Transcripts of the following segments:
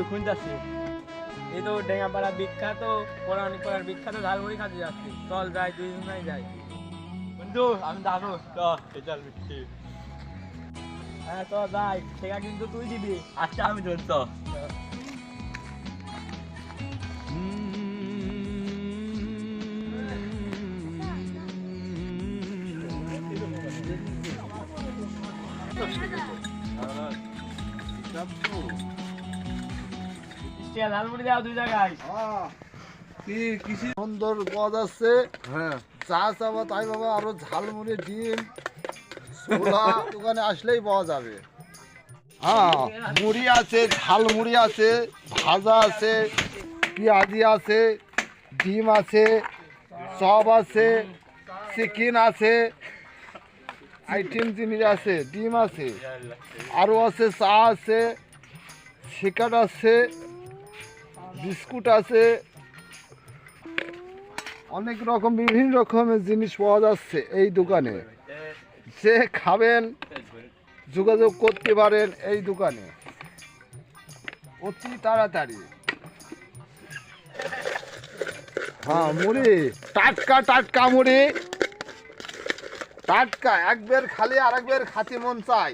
খুঁজতেছি। এই তো ডেঙ্গাপাড়া বিখ্যাত পৌরাণিক পাড়ার বিখ্যাত ঝালমুড়ি খাতে যাচ্ছি। চল যাই, দুইজনাই যাই। বন্ধু আমি জানো চল মিষ্টি। হ্যাঁ তো যাই, সেটা কিন্তু তুই দিবি। আচ্ছা আমি ধরছ। ঝালমুড়ি দাও দুই জায়গায়। সুন্দর পদ আছে। হ্যাঁ, চা চাবা তাই বাবা, আরো ঝালমুড়ি, ডিম, ছোলা দোকানে আসলেই পাওয়া যাবে। হ্যাঁ, মুড়ি আছে, ঝালমুড়ি আছে, ভাজা আছে, পেঁয়াজি আছে, ডিম আছে, চপ আছে, চিকেন আছে, আইটেম জিনিস আছে, ডিম আছে, আরও আছে, চা আছে, শিকার আছে, বিস্কুট আছে, অনেক রকম বিভিন্ন রকমের জিনিস পাওয়া যাচ্ছে এই দোকানে। যে খাবেন যোগাযোগ করতে পারেন এই দোকানে অতি তাড়াতাড়ি। হ্যাঁ, মুড়ি টাটকা টাটকা মুড়ি, টাটকা, একবার খালি আর একবার খাতে মন চাই।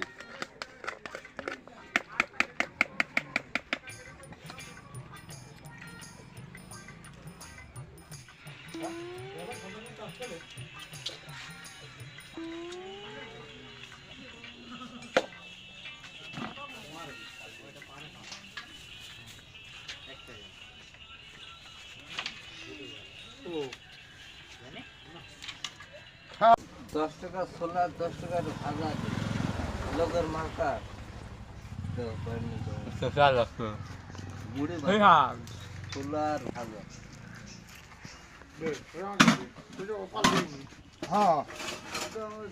দশ টাকা ছোলা, 10 টাকার ভাজা, লোকের মার্কা মুড়ি ছোলার ভাজা। হ্যাঁ,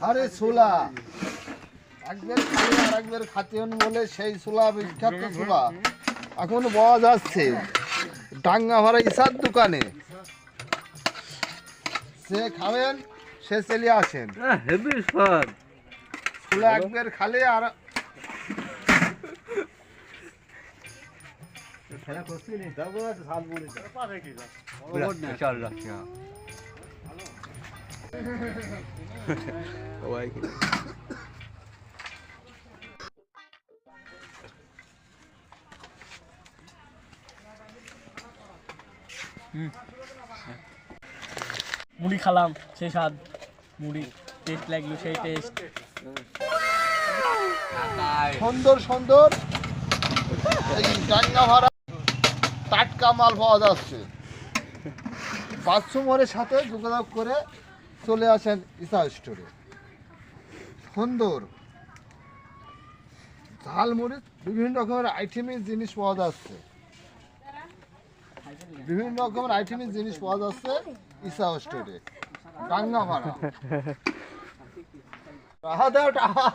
আরে ছোলা একবার খালি আর একবার খাতে হন বলে সেই ছোলা, বিখ্যাত ছোলা এখন পাওয়া যাচ্ছে ডাঙ্গাভাড়া ইসার দোকানে। সে খাবেন সে চলে আসেন। হেভি স্বাদ। ছোলা একবার খালি আর মুড়ি খালাম, সেই স্বাদ। মুড়ি টেস্ট লাগলো, সেই টেস্ট। সুন্দর সুন্দর এই ডাঙ্গাভাড়া টাটকা মাল পাওয়া যাচ্ছে। বাথরুমের সাথে যোগাযোগ করে চলে আসেন ইসা স্টোরে। সুন্দর ঝালমুড়ি, বিভিন্ন রকমের আইটেমের জিনিস পাওয়া যাচ্ছে, বিভিন্ন রকমের আইটেমের জিনিস পাওয়া যাচ্ছে ইসা স্টোরে ডাঙ্গাভাড়া। টাহা দাও টাহা।